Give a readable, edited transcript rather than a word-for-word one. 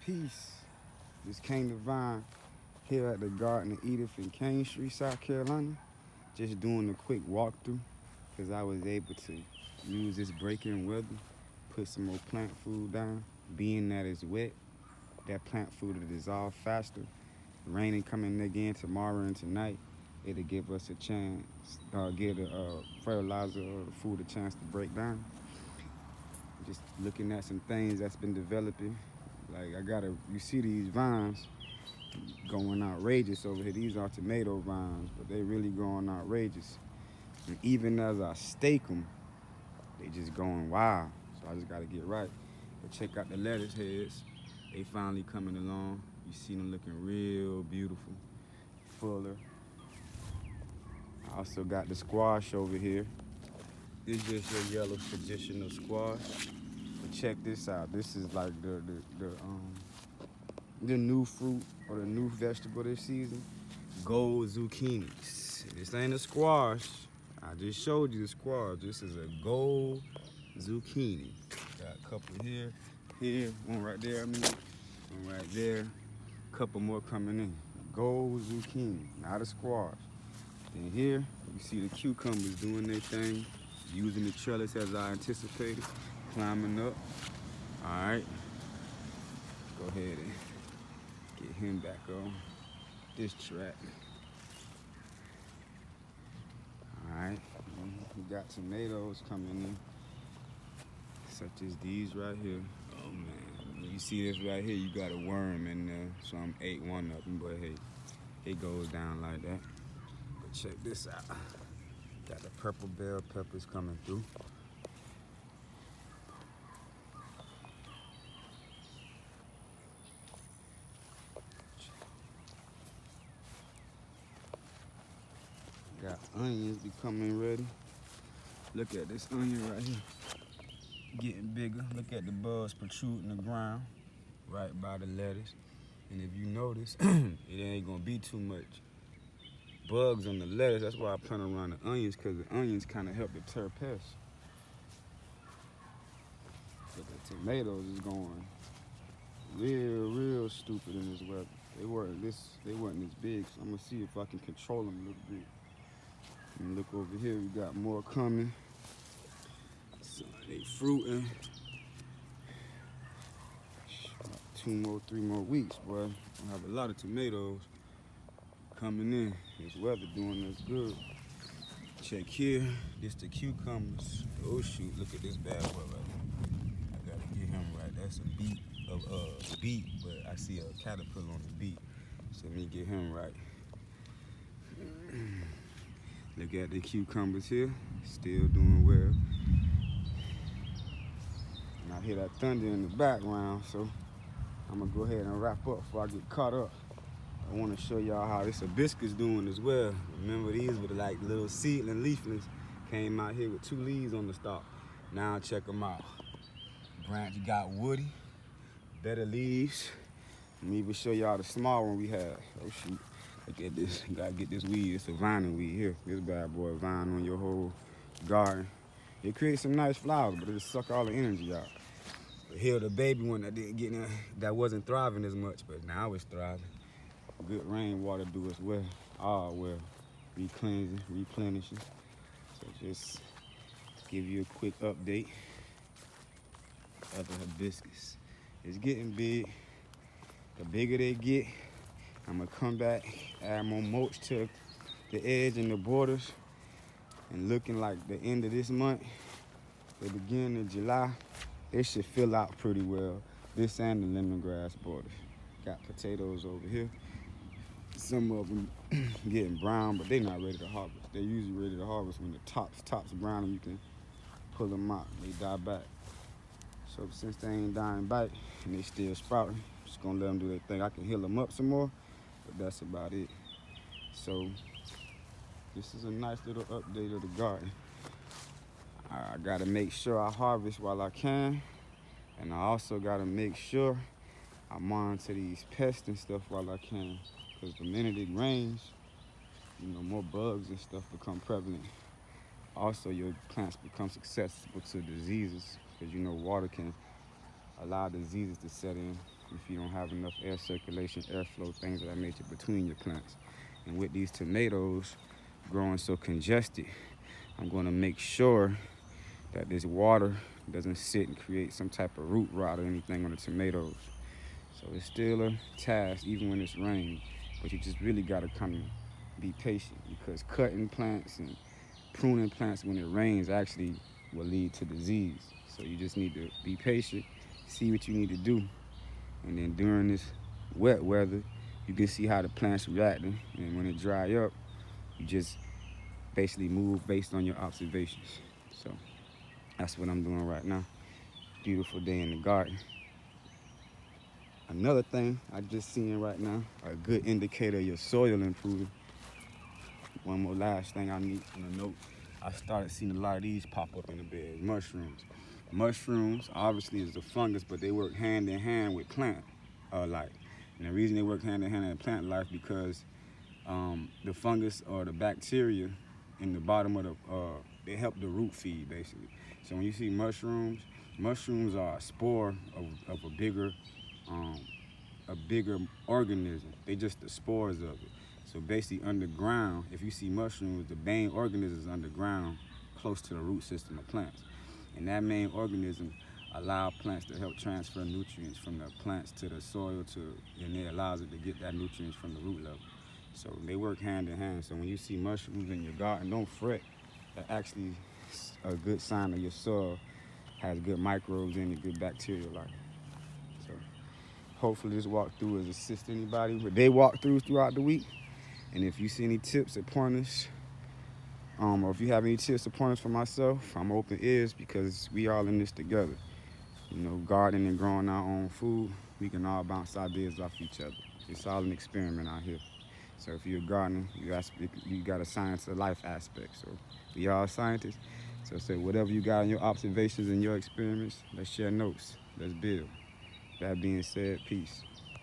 Peace. This King Divine here at the Garden of Edith in Kingstree, South Carolina. Just doing a quick walkthrough because I was able to use this break in weather, put some more plant food down. Being that it's wet, that plant food will dissolve faster. Raining coming again tomorrow and tonight, it'll give us a chance, give the fertilizer or the food a chance to break down. Just looking at some things that's been developing. Like you see these vines going outrageous over here. These are tomato vines, but they really going outrageous. And even as I stake them, they just going wild. So I just gotta get right. But check out the lettuce heads. They finally coming along. You see them looking real beautiful, fuller. I also got the squash over here. This is just your yellow traditional squash. But check this out. This is like the new fruit or the new vegetable this season. Gold zucchinis. This ain't a squash. I just showed you the squash. This is a gold zucchini. Got a couple here, one right there, one right there. Couple more coming in. Gold zucchini, not a squash. Then here, you see the cucumbers doing their thing, using the trellis as I anticipated, climbing up. All right, go ahead and get him back on this track. All right, we got tomatoes coming in, such as these right here. Oh man, you see this right here, you got a worm in there, so I'm ate one of them, but hey, it goes down like that. But check this out. Got the purple bell peppers coming through. Got onions becoming ready. Look at this onion right here. Getting bigger. Look at the buds protruding the ground right by the lettuce. And if you notice, it ain't gonna be too much bugs on the lettuce. That's why I plant around the onions, because the onions kind of help deter pests. But the tomatoes is going real stupid in this weather. They wasn't this big, so I'm gonna see if I can control them a little bit. And look over here, we got more coming. So they fruiting. 3 more weeks, boy. I have a lot of tomatoes coming in. This weather doing us good. Check here, this the cucumbers. Oh shoot, look at this bad boy right here. I gotta get him right. That's a beet, but I see a caterpillar on the beet. So let me get him right. Look at the cucumbers here, still doing well. And I hear that thunder in the background, so I'm gonna go ahead and wrap up before I get caught up. I wanna show y'all how this hibiscus doing as well. Remember, these were like little seedling leaflets. Came out here with 2 leaves on the stalk. Now check them out. Branch got woody, better leaves. Let me even show y'all the small one we had. Oh shoot, look at this. You gotta get this weed. It's a vining weed here. This bad boy vine on your whole garden. It creates some nice flowers, but it'll suck all the energy out. Here the baby one that didn't get in, that wasn't thriving as much, but now it's thriving. Good rainwater do us well, all well, re-cleansing, replenishing. So just give you a quick update of the hibiscus. It's getting big. The bigger they get, I'm gonna come back, add more mulch to the edge and the borders, and looking like the end of this month, the beginning of July, it should fill out pretty well. This and the lemongrass borders. Got potatoes over here. Some of them getting brown, but they're not ready to harvest. They're usually ready to harvest when the tops brown and you can pull them out. They die back. So since they ain't dying back and they still sprouting, just gonna let them do their thing. I can heal them up some more, but that's about it. So this is a nice little update of the garden. I gotta make sure I harvest while I can, and I also gotta make sure I monitor these pests and stuff while I can, because the minute it rains, more bugs and stuff become prevalent. Also, your plants become susceptible to diseases, because water can allow diseases to set in. if you don't have enough air circulation, airflow, things of that nature between your plants. And with these tomatoes growing so congested, I'm going to make sure that this water doesn't sit and create some type of root rot or anything on the tomatoes. So it's still a task even when it's rain, but you just really got to kind of be patient, because cutting plants and pruning plants when it rains actually will lead to disease. So you just need to be patient, see what you need to do, and then during this wet weather, you can see how the plant's reacting, and when it dry up, you just basically move based on your observations. So that's what I'm doing right now. Beautiful day in the garden. Another thing I just seen right now, a good indicator of your soil improving. One more last thing I need to note. I started seeing a lot of these pop up in the bed. Mushrooms. Mushrooms obviously is a fungus, but they work hand in hand with plant life. And the reason they work hand in hand with plant life because the fungus or the bacteria in the bottom of the they help the root feed basically. So when you see mushrooms, mushrooms are a spore of a bigger organism. They just the spores of it. So basically underground, if you see mushrooms, the main organism is underground, close to the root system of plants. And that main organism allows plants to help transfer nutrients from the plants to the soil, and it allows it to get that nutrients from the root level. So they work hand in hand. So when you see mushrooms in your garden, don't fret. That's actually a good sign that your soil has good microbes in it, good bacterial life. So hopefully this walkthrough has assisted anybody with their walkthroughs throughout the week. And if you see any tips or pointers, or if you have any tips or pointers for myself, I'm open ears, because we all in this together. You know, gardening and growing our own food, we can all bounce ideas off each other. It's all an experiment out here. So if you're a gardener, you got a science of life aspect. So we all scientists. So whatever you got in your observations and your experiments, let's share notes. Let's build. That being said, peace.